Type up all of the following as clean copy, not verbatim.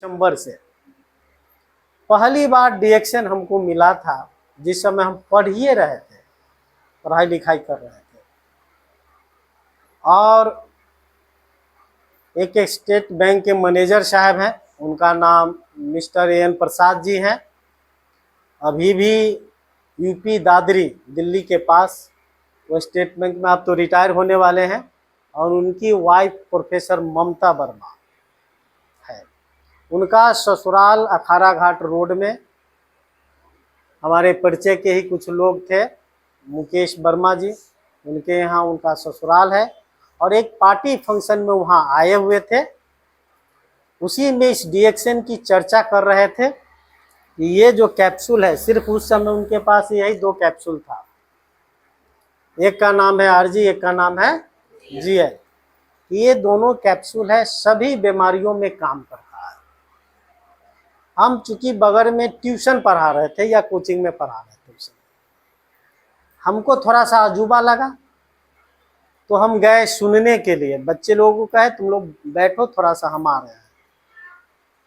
दिसंबर से पहली बार डिएक्शन हमको मिला था। जिस समय हम पढ़ ही रहे थे, पढ़ाई लिखाई कर रहे थे, और एक स्टेट बैंक के मैनेजर साहब हैं, उनका नाम मिस्टर एन प्रसाद जी हैं। अभी भी यूपी दादरी दिल्ली के पास वो स्टेट बैंक में आप तो रिटायर होने वाले हैं। और उनकी वाइफ प्रोफेसर ममता वर्मा है। उनका ससुराल अखाड़ा घाट रोड में, हमारे परिचय के ही कुछ लोग थे, मुकेश वर्मा जी, उनके यहाँ उनका ससुराल है। और एक पार्टी फंक्शन में वहाँ आए हुए थे, उसी में इस डिएक्शन की चर्चा कर रहे थे कि ये जो कैप्सूल है, सिर्फ उस समय उनके पास यही 2 कैप्सूल था, एक का नाम है आरजी, एक का नाम है जीआई। ये दोनों कैप्सूल है, सभी बीमारियों में काम करता है। हम चूंकि बगल में ट्यूशन पढ़ा रहे थे या कोचिंग में पढ़ा रहे थे, उस हमको थोड़ा सा अजूबा लगा, तो हम गए सुनने के लिए। बच्चे लोगों को कहे तुम लोग बैठो, थोड़ा सा हम आ रहे हैं।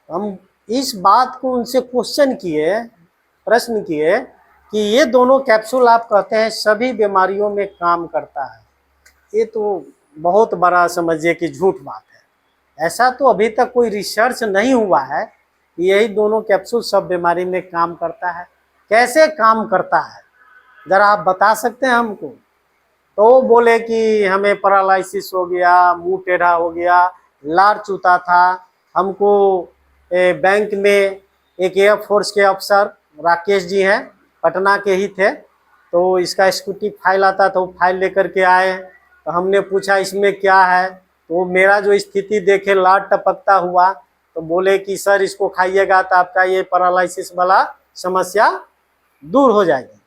हम इस बात को उनसे क्वेश्चन किए, प्रश्न किए कि ये दोनों कैप्सूल आप कहते हैं सभी बीमारियों में काम करता है, ये तो बहुत बड़ा समझिए कि झूठ बात है। ऐसा तो अभी तक कोई रिसर्च नहीं हुआ है कि यही दोनों कैप्सूल सब बीमारी में काम करता है। कैसे काम करता है ज़रा आप बता सकते हैं हमको? तो बोले कि हमें पैरालिसिस हो गया, मुंह टेढ़ा हो गया, लार चूता था। हमको बैंक में एक एयरफोर्स के अफसर राकेश जी हैं, पटना के ही थे, तो इसका स्कूटी फाइल आता था, वो फाइल लेकर के आए। तो हमने पूछा इसमें क्या है, तो वो मेरा जो स्थिति देखे लार टपकता हुआ, तो बोले कि सर इसको खाइएगा तो आपका ये पैरालिसिस वाला समस्या दूर हो जाएगी।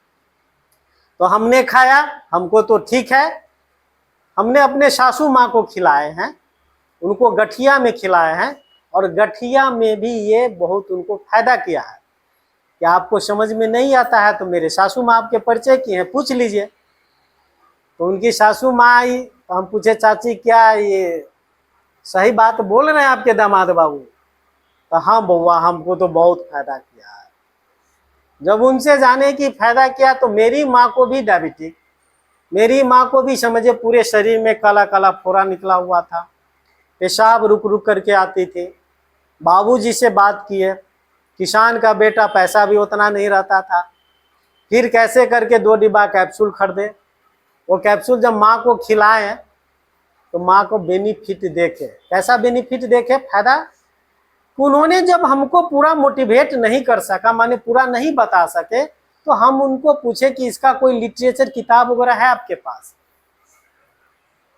तो हमने खाया, हमको तो ठीक है। हमने अपने सासू माँ को खिलाए हैं, उनको गठिया में खिलाए हैं, और गठिया में भी ये बहुत उनको फायदा किया है। क्या आपको समझ में नहीं आता है तो मेरे सासू माँ आपके परिचय की हैं, पूछ लीजिए। तो उनकी सासू माँ आई, तो हम पूछे चाची क्या ये सही बात बोल रहे हैं आपके दामाद बाबू? तो हाँ बउआ, हमको तो बहुत फायदा किया है। जब उनसे जाने की फायदा किया, तो मेरी माँ को भी डायबिटिक, मेरी माँ को भी समझे पूरे शरीर में काला काला फोड़ा निकला हुआ था, पेशाब रुक रुक करके आती थी। बाबूजी से बात किए, किसान का बेटा, पैसा भी उतना नहीं रहता था, फिर कैसे करके 2 डिब्बा कैप्सूल खरीदे। वो कैप्सूल जब माँ को खिलाए तो माँ को बेनिफिट देखे। कैसा बेनिफिट देखे, फायदा? उन्होंने जब हमको पूरा मोटिवेट नहीं कर सका, माने पूरा नहीं बता सके, तो हम उनको पूछे कि इसका कोई लिटरेचर किताब वगैरह है आपके पास,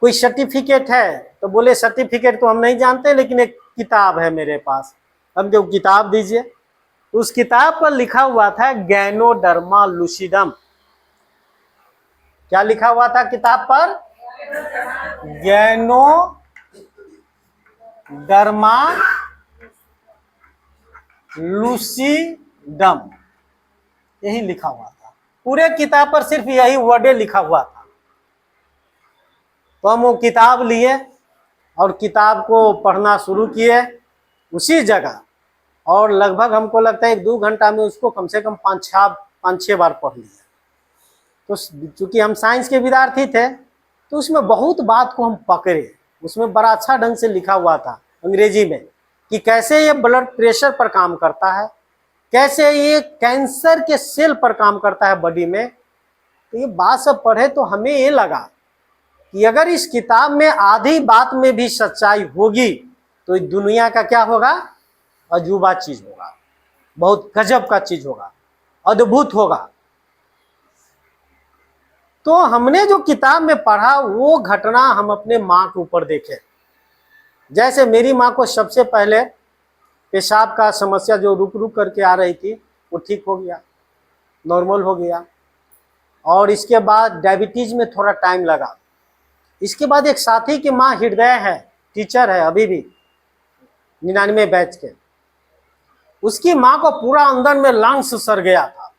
कोई सर्टिफिकेट है? तो बोले सर्टिफिकेट तो हम नहीं जानते, लेकिन एक किताब है मेरे पास। हम जो किताब दीजिए, उस किताब पर लिखा हुआ था गैनोडर्मा लूसिडम। क्या लिखा हुआ था किताब पर? गैनोडर्मा लूसिडम, यही लिखा हुआ था। पूरे किताब पर सिर्फ यही वर्ड लिखा हुआ था। तो हम वो किताब लिए और किताब को पढ़ना शुरू किए उसी जगह, और लगभग हमको लगता है 1-2 घंटा में उसको कम से कम 5-6 बार पढ़ लिया। तो चूंकि हम साइंस के विद्यार्थी थे, तो उसमें बहुत बात को हम पकड़े। उसमें बड़ा अच्छा ढंग से लिखा हुआ था अंग्रेजी में कि कैसे ये ब्लड प्रेशर पर काम करता है, कैसे ये कैंसर के सेल पर काम करता है बॉडी में। तो ये बात सब पढ़े तो हमें ये लगा कि अगर इस किताब में आधी बात में भी सच्चाई होगी, तो दुनिया का क्या होगा? अजूबा चीज होगा, बहुत गजब का चीज होगा, अद्भुत होगा। तो हमने जो किताब में पढ़ा, वो घटना हम अपने माँ के ऊपर देखे। जैसे मेरी माँ को सबसे पहले पेशाब का समस्या जो रुक रुक करके आ रही थी, वो ठीक हो गया, नॉर्मल हो गया। और इसके बाद डायबिटीज में थोड़ा टाइम लगा। इसके बाद एक साथी की माँ हृदय है, टीचर है अभी भी, 99 बैच के, उसकी माँ को पूरा अंदर में लंग्स सड़ गया था।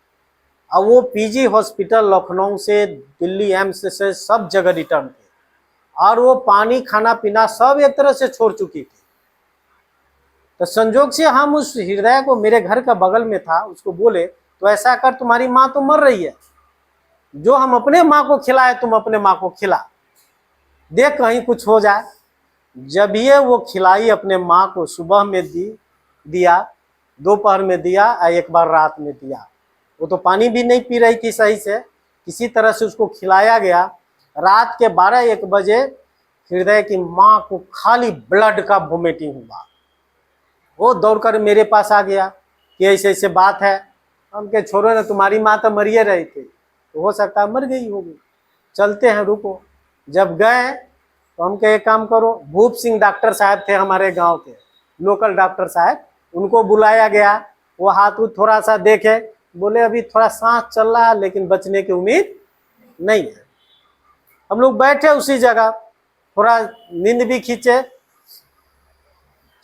अब वो पीजी हॉस्पिटल लखनऊ से, दिल्ली एम्स से सब जगह रिटर्न थे, और वो पानी खाना पीना सब एक तरह से छोड़ चुकी थी। तो संजोग से हम उस हृदय को, मेरे घर का बगल में था, उसको बोले तो ऐसा कर, तुम्हारी माँ तो मर रही है, जो हम अपने माँ को खिलाए तुम अपने माँ को खिला, देख कहीं कुछ हो जाए। जब ये वो खिलाई अपने माँ को, सुबह में दिया, दोपहर में दिया और एक बार रात में दिया। वो तो पानी भी नहीं पी रही थी सही से, किसी तरह से उसको खिलाया गया। रात के 12-1 बजे हृदय की माँ को खाली ब्लड का वोमिटिंग हुआ। वो दौड़कर मेरे पास आ गया कि ऐसे ऐसे बात है। हम कहे छोड़ो ना, तुम्हारी माँ तो मरिए रही थी, तो हो सकता है मर गई होगी, चलते हैं, रुको। जब गए तो हम कहे एक काम करो, भूप सिंह डॉक्टर साहब थे हमारे गांव के, लोकल डॉक्टर साहब, उनको बुलाया गया। वो हाथ उठ थोड़ा सा देखे, बोले अभी थोड़ा सांस चल रहा है लेकिन बचने की उम्मीद नहीं है। हम लोग बैठे उसी जगह, थोड़ा नींद भी खींचे।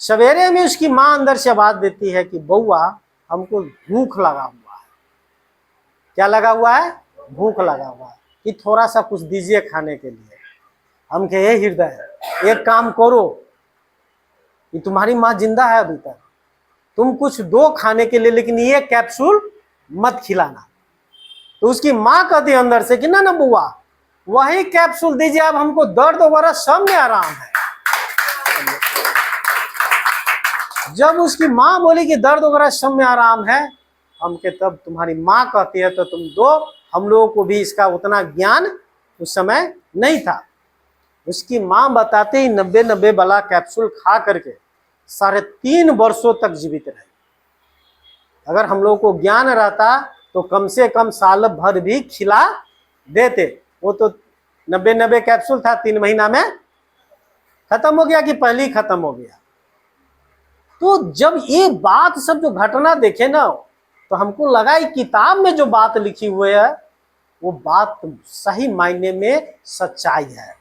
सवेरे में उसकी माँ अंदर से आवाज देती है कि बउआ हमको भूख लगा हुआ है। क्या लगा हुआ है? भूख लगा हुआ है, कि थोड़ा सा कुछ दीजिए खाने के लिए। हम कहे हृदय एक काम करो, कि तुम्हारी माँ जिंदा है अभी तक, तुम कुछ दो खाने के लिए, लेकिन ये कैप्सूल मत खिलाना। तो उसकी माँ कहती अंदर से कि ना ना बुआ, वही कैप्सूल दीजिए, अब हमको दर्द वगैरह सब में आराम है। जब उसकी माँ बोली कि दर्द वगैरह सब में आराम है, हम के तब तुम्हारी माँ कहती है तो तुम दो। हम लोगों को भी इसका उतना ज्ञान उस समय नहीं था। उसकी माँ बताते ही 90 वाला कैप्सूल खा करके 3.5 वर्षों तक जीवित रहे। अगर हम लोगों को ज्ञान रहता तो कम से कम साल भर भी खिला देते। वो तो 90 कैप्सूल था, 3 महीना में खत्म हो गया कि पहले ही खत्म हो गया। तो जब ये बात सब जो घटना देखे ना, तो हमको लगा कि किताब में जो बात लिखी हुई है वो बात सही मायने में सच्चाई है।